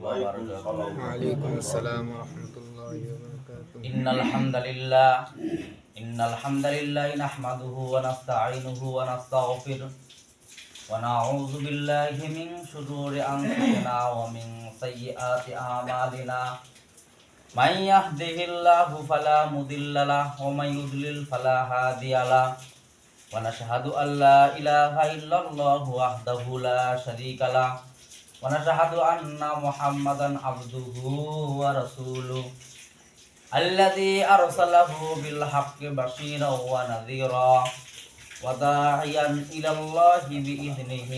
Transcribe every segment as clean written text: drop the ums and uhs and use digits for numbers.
وبركاته. وعليكم السلام ورحمة الله وبركاته. إن الحمد لله نحمده ونستعينه ونستغفره ونعوذ بالله من شرور أنفسنا ومن سيئات أعمالنا من يهده الله فلا مضل له ومن يضلل فلا هادي له ونشهد أن لا إله إلا الله وحده لا شريك له ونشهد أن محمدا عبده ورسوله الذي أرسله بالحق بشيرا ونذيرا وداعيا إلى الله بإذنه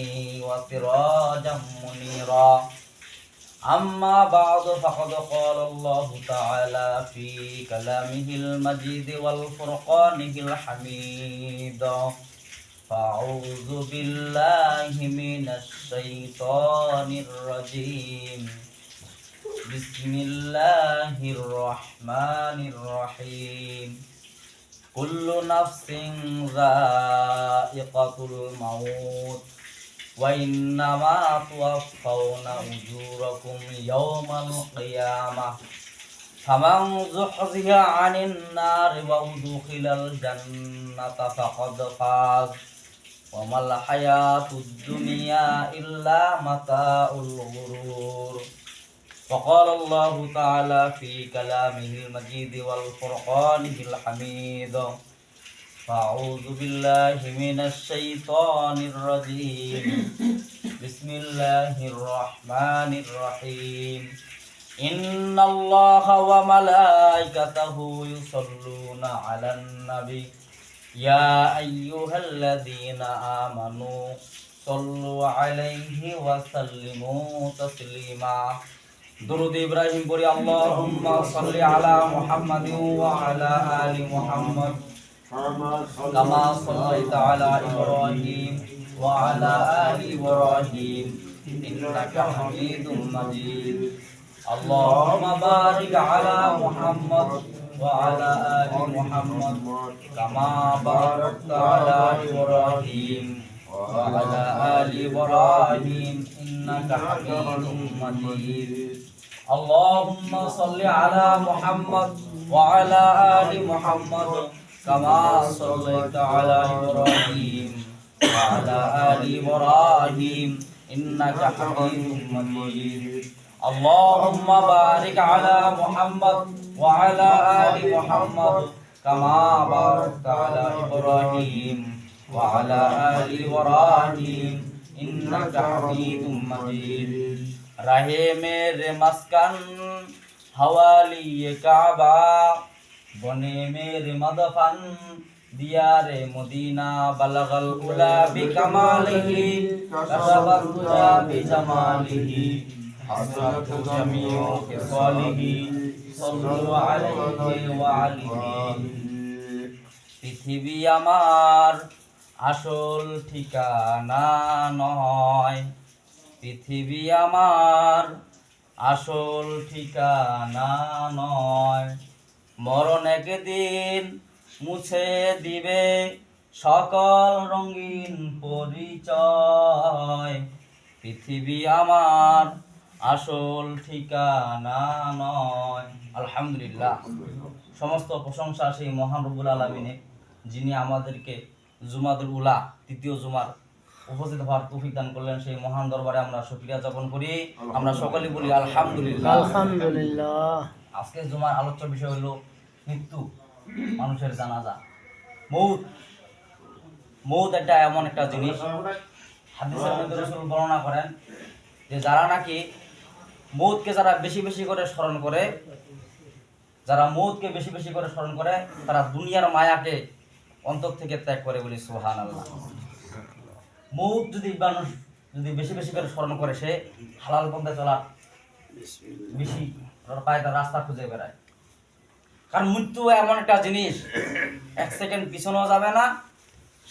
وسراجا منيرا. أما بعد فقد قال الله تعالى في كلامه المجيد والفرقانه الحميد. فأعوذ بالله من الشيطان الرجيم. بسم الله الرحمن الرحيم. كل نفس ذائقة الموت وإنما توفون أجوركم يوم القيامة فمن زحزح عن النار وأدخل الجنة فقد فاز وما الحياة الدنيا إلا متاع الغرور. وقال الله تعالى في كلامه المجيد والفرقانه الحميد. فأعوذ بالله من الشيطان الرجيم. بسم الله الرحمن الرحيم. إن الله وملائكته يصلون على النبي يا أيها الذين آمنوا صلوا عليه وسلموا تسليما. درود إبراهيم بوري اللهم صل على محمد وعلى آل محمد كما صليت على إبراهيم وعلى آل إبراهيم إنك حميد مجيد. اللهم بارك على محمد وعلى آل محمد كما باركت على إبراهيم وعلى آل إبراهيم إنك حميد مجيد. اللهم صل على محمد وعلى آل محمد كما صليت على إبراهيم وعلى آل إبراهيم إنك حميد مجيد. اللهم بارك على محمد وعلى آل محمد كما باركت على إبراهيم وعلى آل إبراهيم إنك حميد مجيد. رہے میرے مسکن حوالی کعبہ بنے میرے مدفن دیار مدینہ بلغ العلا بکمالہ کشف الدجا بجمالہ حسنت جمیع خصالہ صلوا علیہ وعلیہ. পৃথিবী আমার আসল ঠিকানা নয়, পৃথিবী আমার আসল ঠিকানা নয়, মরণ একদিন মুছে দিবে সকল রঙিন পরিচয়। পৃথিবী আমার আসল ঠিকানা নয়। আলহামদুলিল্লাহ, সমস্ত প্রশংসা সেই মহান রব্বুল আলামিনের, যিনি আমাদেরকে জুমাতুল উলা তৃতীয় জুমার উপস্থিত হওয়ার তৌফিক দান করলেন। সেই মহান দরবারে আমরা শুকরিয়া জ্ঞাপন করি। আমরা সকলে বলি আলহামদুলিল্লাহ। আলহামদুলিল্লাহ। আজকে জুমার আলোচ্য বিষয় হলো মৃত্যু, মানুষের জানাজা, মৌত। মৌত একটা এমন একটা জিনিস, হাদিসের মধ্যে রাসূল বর্ণনা করেন যে যারা নাকি মৌতকে যারা বেশি বেশি করে স্মরণ করে, যারা মৌতকে বেশি বেশি করে স্মরণ করে, তারা দুনিয়ার মায়াকে অন্তর থেকে ত্যাগ করে, বলি সুবহানাল্লাহ। মৌত যদি মানুষ বেশি বেশি করে স্মরণ করে, সে হালাল পন্থায় চলার বেশি পায়, তার রাস্তা খুঁজে বেড়ায়। কারণ মৃত্যু এমন একটা জিনিস, এক সেকেন্ড পিছনেও যাবে না,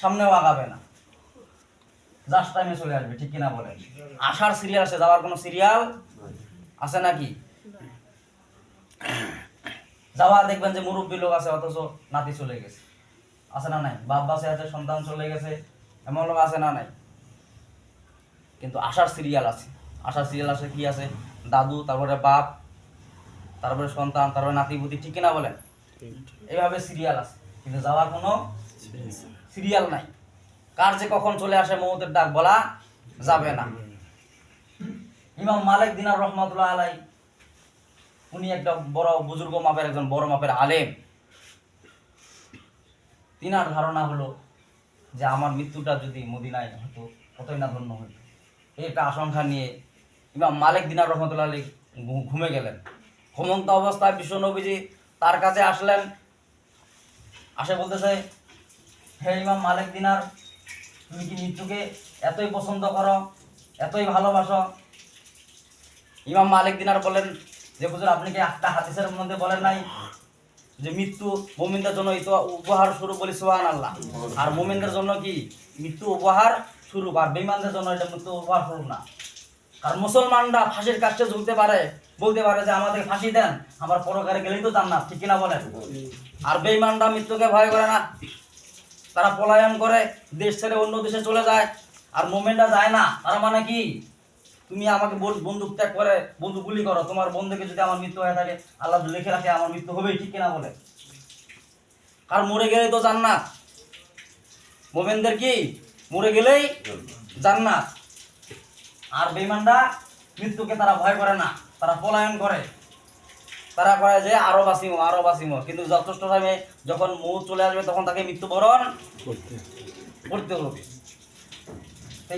সামনেও আগাবে না, জাস্ট টাইমে চলে আসবে। ঠিক কিনা বলেন? আসার সিরিয়াল আছে, যাওয়ার কোনো সিরিয়াল আছে নাকি? যাওয়ার দেখবেন যে মুরব্বী লোক আছে, অথচ নাতি চলে গেছে, আছে না নাই? বাপ বাসে আছে, সন্তান চলে গেছে, এমন লোক আছে না নাই? কিন্তু আসার সিরিয়াল আছে। আসার সিরিয়াল আছে কি আছে? দাদু, তারপরে বাপ, তারপরে সন্তান, তারপরে নাতিপুতি, ঠিক কিনা বলেন? এইভাবে সিরিয়াল আছে, কিন্তু যাওয়ার কোনো সিরিয়াল নাই। কার যে কখন চলে আসে মৌতের ডাক বলা যাবে না। ইমাম মালিক দিনার রহমাতুল্লাহ আলাই, উনি একটা বড় বুজুর্গ মাপের একজন বড় মাপের আলেম। তিনার ধারণা হলো যে আমার মৃত্যুটা যদি মদিনায় হতো কতই না ধন্য হতো। এই একটা আশঙ্কা নিয়ে ইমাম মালিক দিনার রহমতুল্লাহ আলাই ঘুমে গেলেন। ঘুমন্ত অবস্থায় বিশ্ব নবীজি তার কাছে আসলেন। আসে বলতেছে, হে ইমাম মালিক দিনার, তুমি কি মৃত্যুকে এতই পছন্দ করো, এতই ভালোবাসো? ইমাম মালিক দিনার বলেন যে হুজুর, আপনি কি একটা হাদিসের মধ্যে বলেন নাই যে মৃত্যু মুমিনদের জন্য উপহার স্বরূপ? বলি সুবহানাল্লাহ। আর মুমিনদের জন্য কি মৃত্যু উপহার স্বরূপ, আর বেঈমানদের জন্য এটা মৃত্যু উপহার স্বরূপ না। আর মুসলমানরা ফাঁসির কাছে ঝুলতে পারে, বলতে পারে যে আমাদের ফাঁসি দেন, আমার পরকালে গেলেই তো জান্নাত, ঠিক কিনা বলেন? আর বেঈমানরা মৃত্যুকে ভয় করে না, তারা পলায়ন করে, দেশ ছেড়ে অন্য দেশে চলে যায়। আর মুমিনরা যায় না, তার মানে কি তুমি আমাকে বন্দুক ত্যাগ করে বন্দুক গুলি করো, তোমার বন্ধুকে যদি আমার মৃত্যু হয়ে থাকে আল্লাহ লিখে রাখে আমার মৃত্যু হবেই, ঠিক কিনা বলে? আর মরে গেলেই তো জান্নাত। মুমিনদের কি মরে গেলেই জান্নাত। আর বেঈমানরা মৃত্যুকে তারা ভয় করে না, তারা পলায়ন করে, তারা করে যে আরো বাঁচিমো আরো বাঁচিমো, কিন্তু যথেষ্ট টাইমে যখন মৌত চলে আসবে তখন তাকে মৃত্যুবরণ করতে হবে।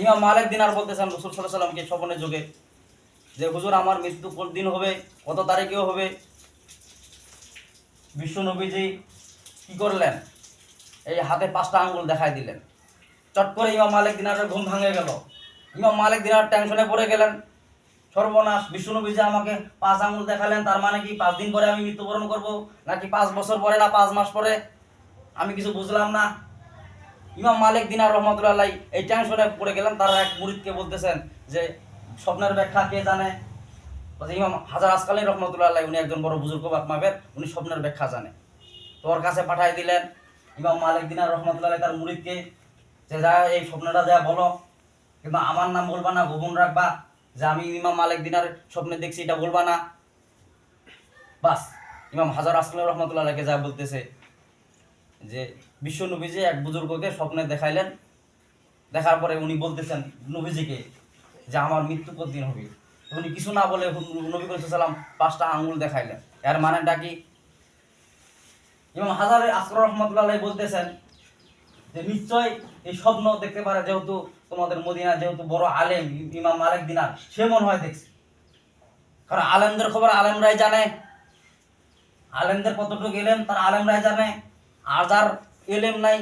ইমাম মালিক দিনার বলতেছেন রাসূল সাল্লাল্লাহু আলাইহি ওয়াসাল্লামকে স্বপ্নের যুগে যে হুজুর, আমার মৃত্যু কোন দিন হবে, কত তারিখেও হবে। বিশ্ব নবীজি কি করলেন? এই হাতে 5টা আঙ্গুল দেখাই দিলেন। চট করে ইমাম মালিক দিনারের ঘুম ভাঙে গেল। ইমাম মালিক দিনার টেনশনে পড়ে গেলেন, সর্বনাশ, বিশ্ব নবীজি আমাকে 5 আঙ্গুল দেখালেন, তার মানে কি 5 দিন পরে আমি মৃত্যুবরণ করব, নাকি 5 বছর পরে, না 5 মাস পরে? আমি কিছু বুঝলাম না। ইমাম মালিক দিনার রহমতুল্লাহ আলাইহি এই টেনশনে পড়ে গেলেন। তারা এক মুরিদকে বলতেছেন যে স্বপ্নের ব্যাখ্যা কে জানে? বলছে ইমাম হাজার আসকালী রহমতুল্লাহ আলাইহি, উনি একজন বড় বুজুর্গ মাপের, উনি স্বপ্নের ব্যাখ্যা জানে। তোর কাছে পাঠাই দিলেন ইমাম মালিক দিনার রহমতুল্লাহ আলাইহি তার মুরিদকে, যে যা এই স্বপ্নটা যা বলো, কিন্তু আমার নাম বলবা না, গোপন রাখবা, যে আমি ইমাম মালিক দিনার স্বপ্নে দেখছি এটা বলবা না। বাস ইমাম হাজার আসকালী রহমতুল্লাহ আলাইহিকে যা বলতেছে যে বিশ্ব নবীজি এক বুজুর্গকে স্বপ্নে দেখাইলেন। দেখার পরে উনি বলতেছেন নবীজিকে যে আমার মৃত্যু কতদিন হবে। উনি কিছু না বলে নবী করিম সাল্লাল্লাহু আলাইহি 5টা আঙ্গুল দেখাইলেন। এর মানেটা কি? ইমাম হাজার আসকালী রহমতুল্লাহ আলাইহি বলতেছেন যে নিশ্চয় এই স্বপ্ন দেখতে পারে, যেহেতু তোমাদের মদিনা যেহেতু বড় আলেম ইমাম মালিক দিনার, সে মনে হয় দেখছে। কারণ আলেমদের খবর আলেমরাই জানে, আলেমদের কতটুকু এলেম তার আলেমরাই জানে। আর যার এলেম নাই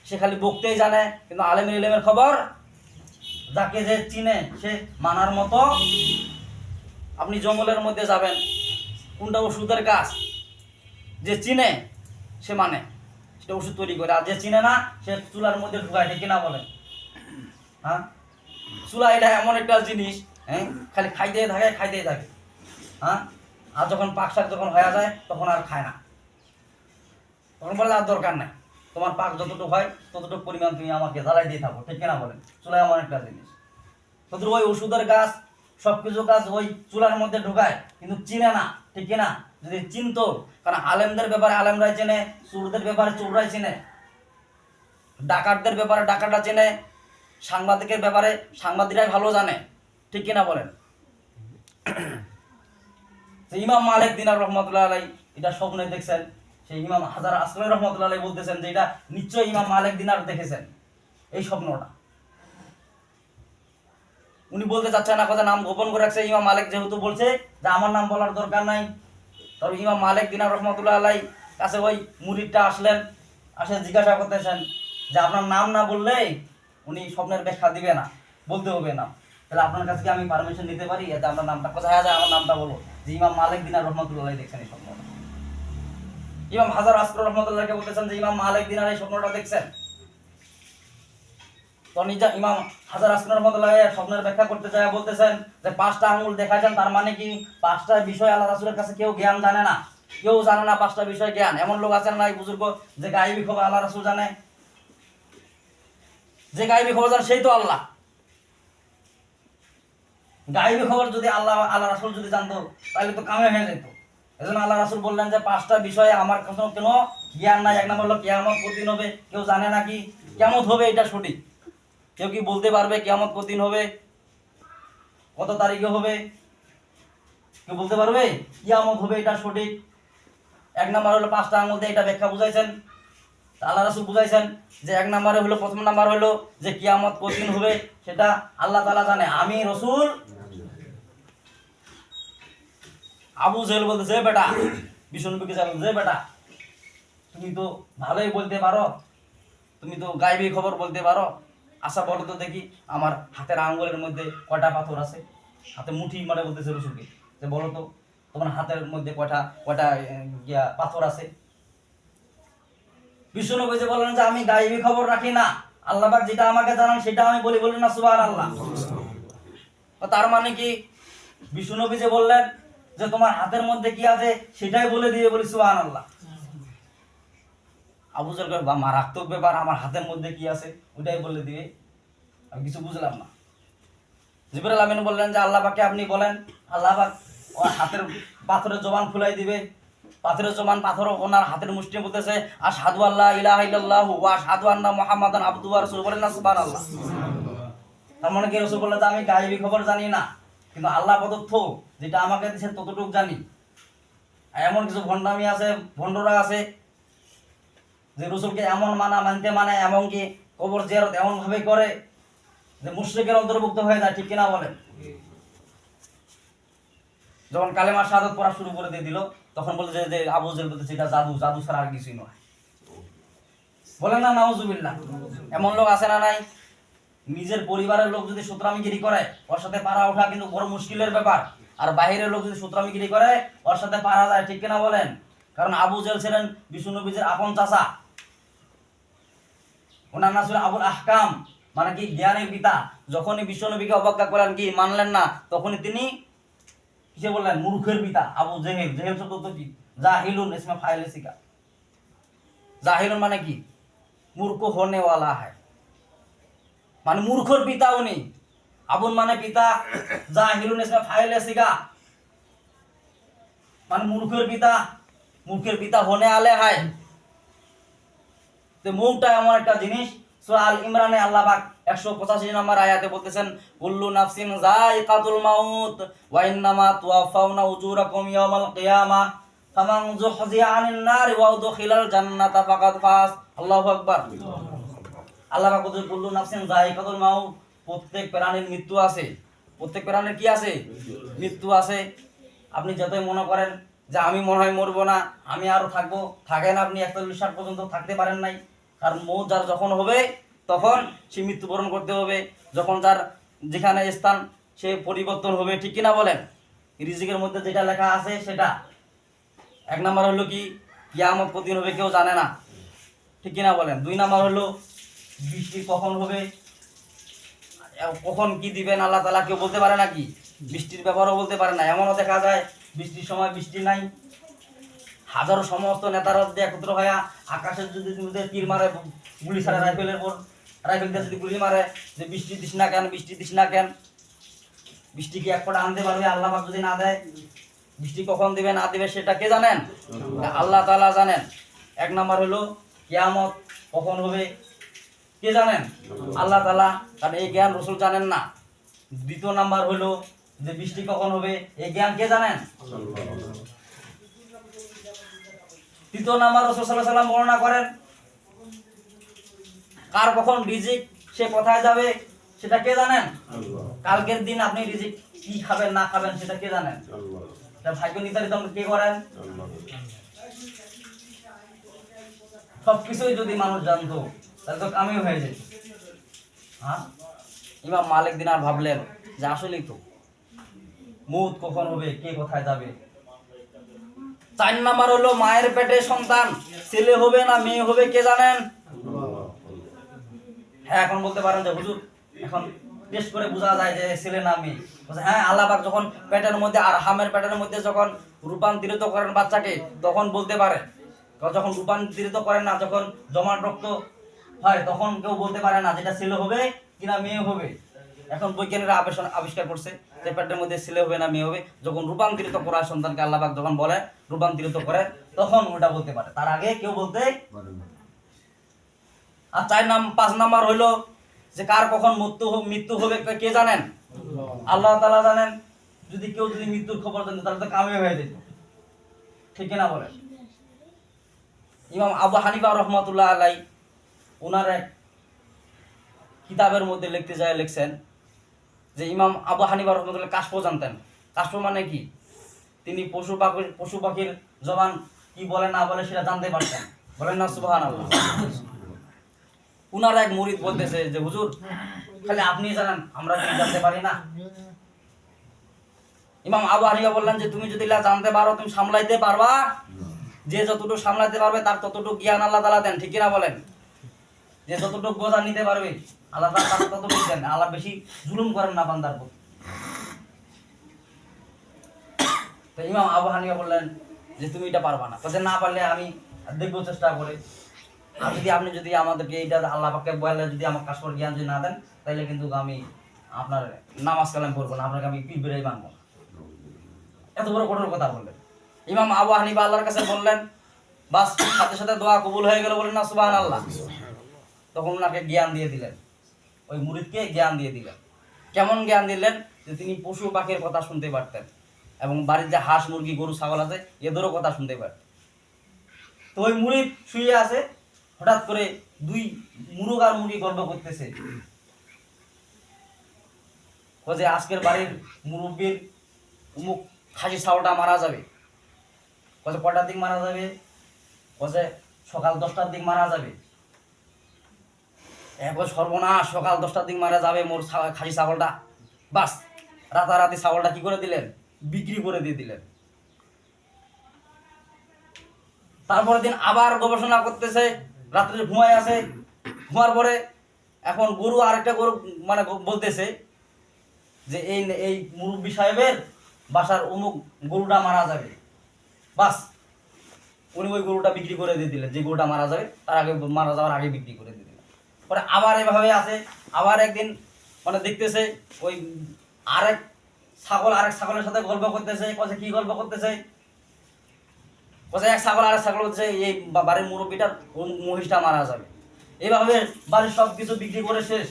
সে খালি বকতেই জানে, কিন্তু আলেমের এলেমের খবর যাকে যে চিনে সে মানার মতো। আপনি জঙ্গলের মধ্যে যাবেন, কোনটা ওষুধের গাছ, যে চিনে সে মানে সেটা ওষুধ তৈরি করে, আর যে চিনে না সে চুলার মধ্যে ঢুকায়, ঠিক কিনা বলেন? হ্যাঁ, চুলা এটা এমন একটা জিনিস, হ্যাঁ, খালি খাইতেই থাকে। হ্যাঁ, আর যখন পাক শাক যখন হয়ে যায় তখন আর খায় না, তখন বলে আর দরকার নাই, তোমার পাক যতটুকু হয় ততটুকু পরিমাণ তুমি আমাকে জ্বালাই দিয়ে থাকো, ঠিক কিনা বলেন? চুলা এমন একটা জিনিস। শুধু ওই ওষুধের গাছ সবকিছু গাছ ওই চুলার মধ্যে ঢুকায়, কিন্তু চিনে না, ঠিক কিনা? যদি চিনতো, কারণ আলেমদের ব্যাপারে আলেমরাই চেনে, চোরদের ব্যাপারে চোররাই চেনে, ডাকাতদের ব্যাপারে ডাকাতরা চেনে, সাংবাদিকের ব্যাপারে সাংবাদিকরাই ভালো জানে, ঠিক কিনা বলেন? ইমাম মালিক দিনার রহমতুল্লাহ আলাইহি এটা স্বপ্নে দেখছেন। সেই ইমাম হাজার আসকালী রহমতুল্লাহ আলাইহি বলতেছেন যে এটা নিশ্চয়ই ইমাম মালিক দিনার দেখেছেন এই স্বপ্নটা। উনি বলতে চাচ্ছেন না, কথা নাম গোপন করে রাখছে। ইমাম মালিক যেহেতু বলছে যে আমার নাম বলার দরকার নাই, তবে ইমাম মালিক দিনার রহমতুল্লাহ আলাইহি কাছে ওই মুরিদটা আসলেন। আসে জিজ্ঞাসা করতেছেন যে আপনার নাম না বললেই উনি স্বপ্নের ব্যাখ্যা দিবে না, বলতে হবে না, তাহলে আপনার কাছে কি আমি পারমিশন নিতে পারি এতে আপনার নামটা কোথায় যায়, আমার নামটা বলো, যে ইমাম মালিক দিনার রহমতুল্লাহ আলাইহি দেখছেন এই স্বপ্নটা। ইমাম হাজার আসকালী রহমতুল্লাহকে বলতেছেন যে ইমাম মালিক দিনার এই স্বপ্নটা দেখছেন। তখন ইমাম হাজার আসকালী রহমতুল্লাহ স্বপ্নের ব্যাখ্যা করতে যায় বলতেছেন যে 5টা আঙ্গুল দেখাচ্ছেন, তার মানে কি 5টা বিষয় আল্লাহ রাসূলের কাছে কেউ জ্ঞান জানে না, কেউ জানে না 5টা বিষয় জ্ঞান। এমন লোক আছেন না এই বুজুর্গ যে গায়েবী খবর আল্লাহ রাসূল জানে? যে গায়েবী খবর জানে সেই তো আল্লাহ। গায়েবী খবর যদি আল্লাহ রাসূল যদি জানতো তাহলে তো কামে হয়ে যেত। এজন্য আল্লাহ রাসূল বললেন যে 5টা বিষয়ে আমার কোনো জ্ঞান নাই। এক নম্বর হলো কিয়ামত কতদিন হবে কেউ জানে নাকি? কিয়ামত হবে এটা সঠিক, কেউ কি বলতে পারবে কিয়ামত কতদিন হবে, কত তারিখে হবে? কেউ বলতে পারবে? কিয়ামত হবে এটা সঠিক। এক নম্বর হলো 5টার মধ্যে এটা ব্যাখ্যা বুঝাইছেন আল্লাহ রাসূল, বুঝাইছেন যে এক নম্বরে হলো, প্রথম নাম্বার হলো যে কিয়ামত কতদিন হবে সেটা আল্লাহ তাআলা জানে। আমি রাসূল আবু জেহেল বলতেছে, বেটা বিষ্ণুনবীকে বলতে, যে বেটা তুমি তো ভালোই বলতে পারো, তুমি তো গায়েবী খবর বলতে পারো, আচ্ছা বলো তো দেখি আমার হাতের আঙ্গুলের মধ্যে কয়টা পাথর আছে? হাতে মুঠি মারে বলতেছে রসুলকে, যে বলো তো তোমার হাতের মধ্যে কয়টা কয়টা পাথর আছে? বিষ্ণুনবী যে বলেন যে আমি গায়েবী খবর রাখি না, আল্লাহ পাক যেটা আমাকে জানান সেটা আমি বলি, বলি না সুবহানাল্লাহ। তার মানে কি বিষ্ণুনবী যে বললেন যে তোমার হাতের মধ্যে কি আছে সেটাই বলে দিয়ে, বলি সুবহানাল্লাহ। আবু জাহল কয়, বা মারাত্মক ব্যাপার, আমার হাতের মধ্যে কি আছে ওইটাই বলে দিবে, আমি কিছু বুঝলাম না। জিবরাইল আমিন বললেন যে আল্লাহ পাককে আপনি বলেন, আল্লাহ পাক ওর হাতের পাথরের জবান খুলাই দিবে। পাথরের জবান পাথর ওনার হাতের মুষ্টি বলতেছে আশহাদু আল্লা ইলাহা ইল্লাল্লাহু ওয়া আশহাদু আন্না মুহাম্মাদান আবদুহু ওয়া রাসূলুহু, বলেন না সুবহানাল্লাহ। তার মানে কি রাসূল বললেন যে আমি গায়েবী খবর জানি না, কিন্তু আল্লাহ প্রদত্ত যেটা আমাকে দিয়েছেন ততটুকু জানি। এমন কিছু ভণ্ডামি আছে, ভণ্ডরা আছে যে রাসূলকে এমন মানতে মানে এমনকি কবর জিয়ারত এমন ভাবে করে যে মুশরিকের অন্তর্ভুক্ত হয়ে যায়, ঠিক কিনা বলেন? যখন কালেমা শাহাদাত পড়া শুরু করে দিয়ে দিল তখন বলতে যে আবু জেহেল বলতেছে এটা জাদু, জাদু ছাড়া আর কিছুই নয়, বলেন না নাউজুবিল্লাহ। এমন লোক আছে না নাই? নিজের পরিবারের লোক যদি সূত্রামিগিরি করে ওর সাথে পারা ওঠা কিন্তু বড় মুশকিলের ব্যাপার, আর বাইরের লোক যদি সূত্রামিগিরি করে ওর সাথে পারা যায়, ঠিক কিনা বলেন? কারণ আবু জেহেল ছিলেন বিষ্ণুনবীর আপন চাচা, ওনার নাম ছিল আবুল আহকাম, মানে কি জ্ঞানের পিতা। যখনই বিশ্বনবীকে অবজ্ঞা করলেন, কি মানলেন না, তখনই তিনি কিসে বললেন? মূর্খের পিতা আবু জেহেল। জেহেল শব্দ তো কি? জাহিলুন ইসমে ফাইলে সিকা। জাহিলুন মানে কি? মূর্খ হোনে ওয়ালা হ্যায়, মানে মূর্খর পিতা উনি। আবুন মানে পিতা, জাহিলুন ইসমে ফাইলে সিকা মানে মূর্খের পিতা, মূর্খের পিতা হোনে আলে হায়। তো মুখটা এমন একটা জিনিস, সূরা আল ইমরানে আল্লাহ পাক 185 নম্বর আয়াতে বলতেছেন কুল্লু নাফসিন যায়িকাতুল মাউত ওয়া ইন্নামা তুওয়াফাউনা উজুরাকুম ইয়াওমাল কিয়ামাহ ফামান যুহজিয়া আনিন নার ওয়া উদখিলাল জান্নাতা ফাকাদ ফাজ। আল্লাহু আকবার। আল্লাহ পাক বলতেছেন কুল্লু নাফসিন যায়িকাতুল মাউত, প্রত্যেক প্রাণীর মৃত্যু আছে। প্রত্যেক প্রাণীর কি আছে? মৃত্যু আছে। আপনি যতই মনে করেন যে আমি মনে হয় মরবো না, আমি আরো থাকবো, থাকেন আপনি 41 পর্যন্ত থাকতে পারেন নাই। কারণ মৌত যার যখন হবে তখন সে মৃত্যুবরণ করতে হবে, যখন যার যেখানে স্থান সে পরিবর্তন হবে, ঠিক কিনা বলেন? রিজিকের মধ্যে যেটা লেখা আছে সেটা। এক নাম্বার হলো কি কিয়ামত কতদিন হবে কেউ জানে না, ঠিক কিনা বলেন? 2 নাম্বার হলো বৃষ্টি কখন হবে, কখন কি দিবেন আল্লাহ তাআলা কেউ বলতে পারে নাকি? বৃষ্টির ব্যাপারও বলতে পারে না। এমনও দেখা যায় বৃষ্টির সময় বৃষ্টি নাই, হাজারো সমস্ত নেতারা যদি একত্র হয়ে আকাশের যদি তীর মারে, গুলি ছাড়া রাইফেলের পর রাইফেল দিয়ে যদি গুলি মারে যে বৃষ্টি দিস না কেন, বৃষ্টি দিস না কেন, বৃষ্টি কি এক ফোঁটা আনতে পারবে আল্লাহ পাক যদি না দেয়? বৃষ্টি কখন দিবে না দিবে সেটা কে জানেন? আল্লাহ তাআলা জানেন। এক নাম্বার হলো কিয়ামত কখন হবে কে জানেন? আল্লাহ তাআলা, কারণ এই জ্ঞান রাসূল জানেন না। দ্বিতীয় নাম্বার হলো যে বৃষ্টি কখন হবে এই জ্ঞান কে জানেন? তৃতীয় নাম্বার রাসূল সাল্লাল্লাহু আলাইহি ওয়াসাল্লাম বর্ণনা করেন কার কখন রিজিক সে কোথায় যাবে সেটা কে জানেন? কালকের দিন আপনি রিজিক কি খাবেন না খাবেন সেটা কে জানেন? এটা ভাগ্য নির্ধারিত কে করেন? সবকিছুই যদি মানুষ জানতো তাহলে তো কামই হয়ে যেত। হ্যাঁ, ইমাম মালিক দিনার ভাবলেন যে আসলেই তো মৌত কখন হবে, কে কোথায় যাবে। 4 নাম্বার হলো মায়ের পেটে সন্তান ছেলে হবে না মেয়ে হবে কে জানেন? হ্যাঁ, এখন বলতে পারেন যে হুজুর এখন টেস্ট করে বোঝা যায় যে ছেলে না মেয়ে। হ্যাঁ, আল্লাহ পাক যখন পেটের মধ্যে আর হামের পেটের মধ্যে যখন রূপান্তরিত করেন বাচ্চাকে তখন বলতে পারে। যখন রূপান্তরিত করেন না, যখন জমাট রক্ত হয় তখন কেউ বলতে পারে না যেটা ছেলে হবে কিনা মেয়ে হবে। এখন বৈজ্ঞানিকরা আবিষ্কার করছে যে পেটের মধ্যে ছেলে হবে না মেয়ে হবে, যখন রূপান্তরিত করা সন্তানকে আল্লাহ পাক যখন বলে রূপান্তরিত করে তখন ওটা বলতে পারে, তার আগে কেউ বলতে। আর 5 নাম্বার হইলো যে কার কখন মৃত্যু হবে কে জানেন? আল্লাহ তাআলা জানেন। যদি কেউ মৃত্যুর খবর জানতো তাহলে তো কামে হয়ে যেত, ঠিক না বলেন? ইমাম আবু হানিফা রহমাতুল্লাহ আলাই ওনার এক কিতাবের মধ্যে লিখছেন যে ইমাম আবু হানিফা রহমাতুল্লাহ কাশফ জানতেন। কাশফ মানে কি? তিনি পশু পাখির জবান কি বলে না বলে সেটা জানতে পারতেন। বলেন না সুবহানাল্লাহ। উনার এক মুরিদ বলতেছে যে হুজুর খালি আপনি জানেন, আমরা কি জানতে পারি না? ইমাম আবু হানিফা বললেন যে তুমি যদি জানতে পারো তুমি সামলাইতে পারবা, যে যতটুকু সামলাতে পারবে তার ততটুকু জ্ঞান আল্লাহ তাআলা দেন, ঠিক না বলেন? যে যতটুকু বোঝা নিতে পারবে আল্লাহ তাআলা ততটুকু দেন। আল্লাহ বেশি জুলুম করেন না বান্দার প্রতি। তো ইমাম আবু হানিফা বললেন যে তুমি এটা পারবা না, বলতে না পারলে আমি দেখবো চেষ্টা করে। আর আপনি যদি আমাদেরকে এইটা আল্লাহ পাককে বলে যদি আমার কাজ করে জ্ঞান যদি না দেন তাহলে কিন্তু আমি আপনার নামাজ কালাম করবো না, আপনাকে আমি পিঁপড়েই মানবো। এত বড় কঠোর কথা বললেন। ইমাম আবু হানিফা আল্লাহর কাছে বললেন, বাস সাথে সাথে দোয়া কবুল হয়ে গেল, বলেন না সুবহানাল্লাহ। তখন ওনাকে জ্ঞান দিয়ে দিলেন, ওই মুরিদকে জ্ঞান দিয়ে দিলেন। কেমন জ্ঞান দিলেন? যে তিনি পশু পাখির কথা শুনতে পারতেন এবং বাড়ির যে হাঁস মুরগি গরু ছাগল আছে এদেরও কথা শুনতে পারতেন। তো ওই মুরিদ শুয়ে আছে, হঠাৎ করে 2 মুরগ আর মুরগি গল্প করতেছে, যে আজকের বাড়ির মুরব্বীর উমুক খাসি ছাওয়ালটা মারা যাবে। কটার দিক মারা যাবে? সকাল 10টার দিক মারা যাবে। একবার সর্বনাশ, সকাল 10টার দিক মারা যাবে মোর খাসি ছাগলটা। বাস রাতারাতি ছাগলটা কি করে দিলেন? বিক্রি করে দিয়ে দিলেন। তারপরের দিন আবার গবেষণা করতেছে, রাত্রে ঘুমায় আছে, ঘুমার পরে এখন গরু আরেকটা গরু মানে বলতেছে যে এই মুরব্বী সাহেবের বাসার অমুক গরুটা মারা যাবে। বাস উনি ওই গরুটা বিক্রি করে দিয়ে দিলেন, যে গরুটা মারা যাবে তার আগে, মারা যাওয়ার আগে বিক্রি করে দিয়ে দিলেন। পরে আবার এভাবে আছে, আবার একদিন মানে দেখতেছে ওই আরেক ছাগলের সাথে গল্প করতেছে। কি গল্প করতেছে? এক ছাগল আরেক ছাগল বলতেছে এই বাড়ির মুরব্বীটার মহিষটা মারা যাবে। এইভাবে বাড়ির সব কিছু বিক্রি করে শেষ।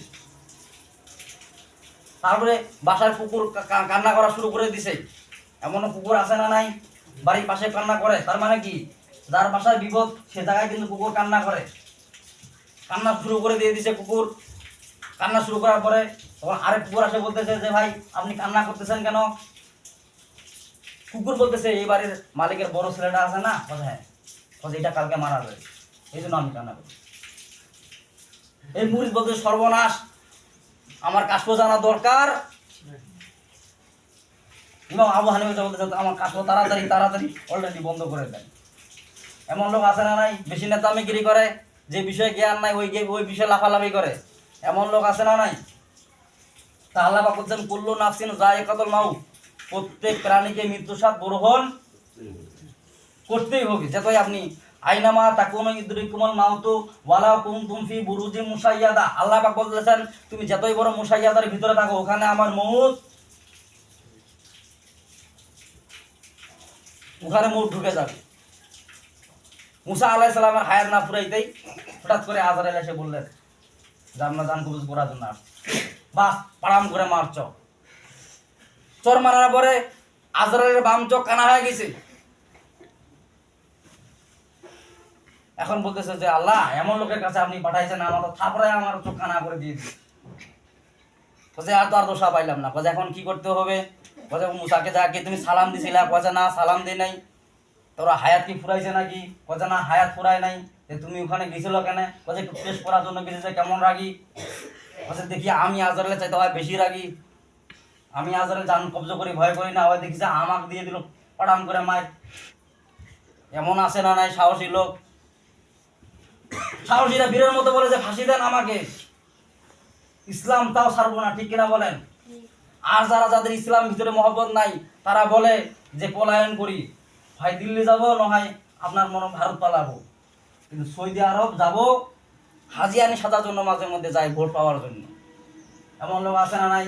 তারপরে বাসার কুকুর কান্না করা শুরু করে দিছে। এমনও কুকুর আছে না নাই বাড়ির পাশে কান্না করে? তার মানে কি যার বাসায় বিপদ সে জায়গায় কিন্তু কুকুর কান্না করে। কান্না শুরু করে দিয়ে দিছে কুকুর। কান্না শুরু করার পরে তখন আরেক কুকুর আসে বলতেছে যে ভাই আপনি কান্না করতেছেন কেন? কুকুর বলতেছে এই বাড়ির মালিকের বড় ছেলেটা আছে না, হ্যাঁ, এটা কালকে মারা যাবে, এই জন্য আমি কান্না করি। এই মুরিদ বলতে সর্বনাশ, আমার কাশফ জানা দরকার। ইমাম আবু হানিফা বলতেছে আমার কাশফ তাড়াতাড়ি অলরেডি বন্ধ করে দেন। এমন লোক আছে না নাই বেশি নেতামিগিরি করে, যে বিষয়ে জ্ঞান নাই ওই বিষয়ে লাফালাফি করে, এমন লোক আছে না নাই? তা আল্লাহ পাক বলছেন কুল্লু নাফসিন যায়িকাতুল মাউত, প্রত্যেক প্রাণীকে মৃত্যু স্বাদ গ্রহণ করতেই হবে। যতই আপনি আইনামা তাকুনু ইদরিকুমুল মাউতু ওয়ালাউ কুনতুম ফি বুরুজিম মুশাইয়াদা, আল্লাহ পাক বলেছেন তুমি যতই বড় মুশাইয়াদার ভিতরে থাকো ওখানে আমার মউত, ওখানে মউত ঢুকে যাবে। মুসা আলাইহিস সালামের হায়াত না ফুরাইতেই হঠাৎ করে আজরাইল এসে বললেন যে আমরা জান কবজ করার জন্য আসছি। বাস পাড়াম করে মারছ। চর মারার পরে আজরাইলের বাম চোখ কানা হয়ে গেছে। এখন বলতেছে যে আল্লাহ এমন লোকের কাছে আপনি পাঠাইছেন আমার তো থাপড়ায় আমার চোখ কানা করে দিয়ে দিচ্ছে। আর তো আর দোষা পাইলাম না। এখন কি করতে হবে? মুসাকে যাকে তুমি সালাম দিছিলা, না সালাম দেই নাই। তোরা হায়াত কি ফুরাইছে নাকি? না হায়াত ফুরায় নাই। তুমি ওখানে গেছিল কেন? একটু টেস্ট করার জন্য গেছে, কেমন রাগি? দেখি আমি আজরাইলের চাইতে হয় বেশি রাগি। আমি আজরাইল জান কবজ করি ভয় করি না, হয় দেখি যে আমাকে দিয়ে দিল পড়াম করে মায়। এমন আছে না নাই সাহসী লোক? সাহসীরা বীরের মতো বলে যে ফাঁসি দেন আমাকে, ইসলাম তাও ছাড়বো না, ঠিক কিনা বলেন? আর যাদের ইসলাম ভিতরে মহব্বত নাই তারা বলে যে পলায়ন করি, হয় দিল্লি যাব না হয় আপনার মনে ভারত পালাবো, কিন্তু সৌদি আরব যাব হাজিয়ানি সাজার জন্য, মাঝে মধ্যে যাই ভোট পাওয়ার জন্য। এমন লোক আছে না নাই?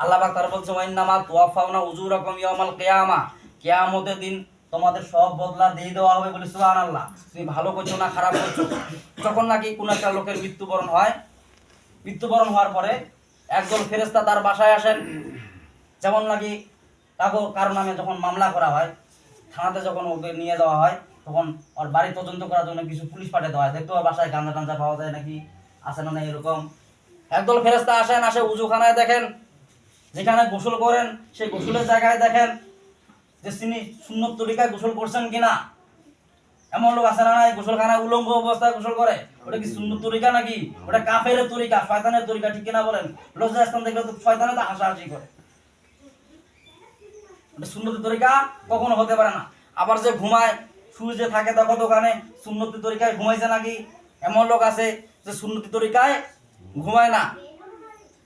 আল্লাহ পাক তার বলছে ওয়াইন্নামা তুওয়াফাউনা উজুরাকুম ইয়াউমাল কিয়ামা, কিয়ামতের দিন তোমাদের সব বদলা দিয়ে দেওয়া হবে বলে সুবহানাল্লাহ। তুমি ভালো করছো না খারাপ করছো, যখন নাকি কোন একটা লোকের মৃত্যুবরণ হয়, মৃত্যুবরণ হওয়ার পরে একদল ফেরেশতা তার বাসায় আসেন। যেমন নাকি কারো নামে যখন মামলা করা হয়, থানাতে যখন ওকে নিয়ে যাওয়া হয়, তখন ওর বাড়ি তদন্ত করার জন্য কিছু পুলিশ পাঠিয়ে দেওয়া হয়, দেখতে ওর বাসায় গাঁজা টাঞ্জা পাওয়া যায় নাকি, আছে না এরকম। একদল ফেরেশতা আসেন, আসে উজুখানায় দেখেন, যেখানে গোসল করেন সেই গোসলের জায়গায় দেখেন যে তিনি সুন্নত তরিকায় গোসল করছেন কিনা। এমন লোক আছে না নাই? গোসলখানায় উলঙ্গ অবস্থায় গোসল করে, ওটা কি সুন্নত তরিকা নাকি? ওটা কাফেরের তরিকা, শয়তানের তরিকা, ঠিক কিনা বলেন? লজ্জাস্থান দেখলে তো শয়তানে তো হাসাহাসি করে। ওটা সুন্নতের তরিকা কখনো হতে পারে না। আবার যে ঘুমায় সূর্যে থাকে দেখো দোকানে, সুন্নতি তরিকায় ঘুমাইছে নাকি? এমন লোক আছে যে সুন্নতি তরিকায় ঘুমায় না।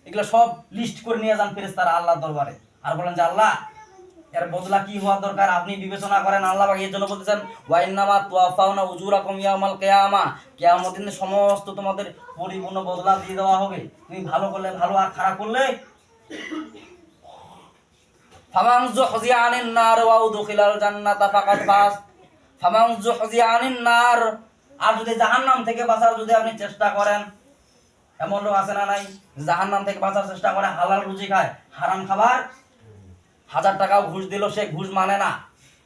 এগুলো সব লিস্ট করে নিয়ে যান ফেরেশতারা আল্লাহর দরবারে, আর বলেন যে আল্লাহ এর বদলা কি হওয়া দরকার আপনি বিবেচনা করেন। আল্লাহ পাক এর জন্য বলতেছেন ওয়াইন্নামা তুওয়াফাউনা উজুরাকুম ইয়াউমাল কিয়ামা, কিয়ামতের দিনে সমস্ত তোমাদের পরিপূর্ণ বদলা দিয়ে দেওয়া হবে। তুমি ভালো করলে ভালো, আর খারাপ করলে ফামান যুহজিয়া আনিন নার ওয়া উদখিলাল জান্নাতা ফাকাদ ফাজ, ফামান যুহজিয়া আনিন নার, আর যদি জাহান্নাম থেকে বাঁচার যদি আপনি চেষ্টা করেন। এমন লোক আছে না নাই? জাহান্নাম থেকে বাঁচার চেষ্টা করে, হালাল রুজি খায়, হারাম খাবার 1000 টাকাও ঘুষ দিল সে ঘুষ মানে না।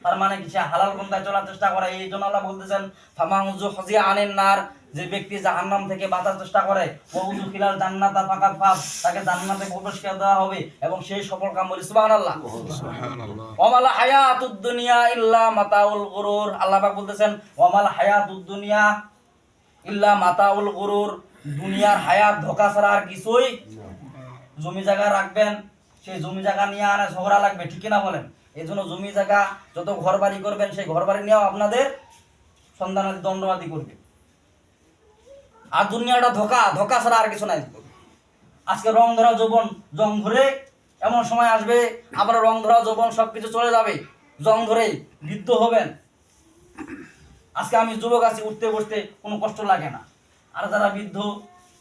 তার মানে কি? সে হালাল পন্থায় চলার চেষ্টা করে। এই জন্য আল্লাহ বলতেছেন ফামান যুহজিয়া আনিন নার, যে ব্যক্তি জাহান্নাম থেকে বাঁচার চেষ্টা করে, ওয়া উদখিলাল জান্নাতা ফাকাদ ফাজ, তাকে জান্নাতে প্রবেশ করে দেওয়া হবে এবং সেই সফল কাম। বলি সুবহানাল্লাহ। সুবহানাল্লাহ। ওয়ামাল হায়াতুদ দুনিয়া ইল্লা মাতাউল গুরুর, আল্লাহ পাক বলতেছেন ওয়ামাল হায়াতুদ দুনিয়া ইল্লা মাতাউল গুরুর, দুনিয়ার হায়াত ধোঁকা ছাড়া আর কিছুই। জমি জায়গা রাখবেন, সেই জমি জায়গা নিয়ে আনে ঝগড়া লাগবে, ঠিক কিনা বলেন? এই জন্য জমি জায়গা যত ঘর বাড়ি করবেন, সেই ঘর বাড়ি নিয়েও আপনাদের সন্তানের দণ্ডবাদী করবে। আর দুনিয়াটা ধোঁকা, ধোঁকা ছাড়া আর কিছু নাই। আজকে রং ধরা যৌবন জং ধরে, এমন সময় আসবে আবার রং ধরা যৌবন সবকিছু চলে যাবে, জং ধরে বৃদ্ধ হবেন। আজকে আমি যুবক আছি, উঠতে বসতে কোনো কষ্ট লাগে না, আর যারা বৃদ্ধ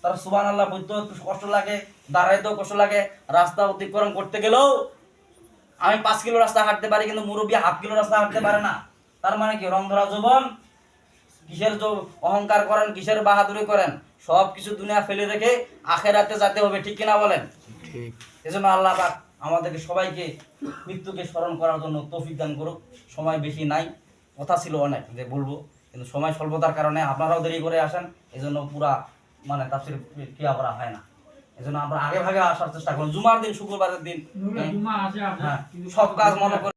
তারা সুবহানাল্লাহ বলতেও একটু কষ্ট লাগে, দাঁড়াইতেও কষ্ট লাগে, রাস্তা অতিক্রম করতে গেলেও আমি 5 কিলো রাস্তা হাঁটতে পারি, কিন্তু মুরব্বী 1/2 কিলো রাস্তা হাঁটতে পারে না। তার মানে কি? রং ধরা যৌবন, কিসের অহংকার করেন, কিসের বাহাদুরি করেন, সব কিছু দুনিয়া ফেলে রেখে আখেরাতে যেতে হবে, ঠিক কিনা বলেন? ঠিক। এজন্য আল্লাহ পাক আমাদেরকে সবাইকে মৃত্যুকে স্মরণ করার জন্য তৌফিক দান করুক। সময় বেশি নাই, কথা ছিল অনেক যে বলবো, কিন্তু সময় স্বল্পতার কারণে আপনারাও দেরি করে আসেন, এজন্য পুরা মানে তাফসীর ক্রিয়া করা হয় না। এজন্য আমরা আগে ভাগে আসার চেষ্টা করি, জুমার দিন, শুক্রবারের দিন, হ্যাঁ, সব কাজ মনে করে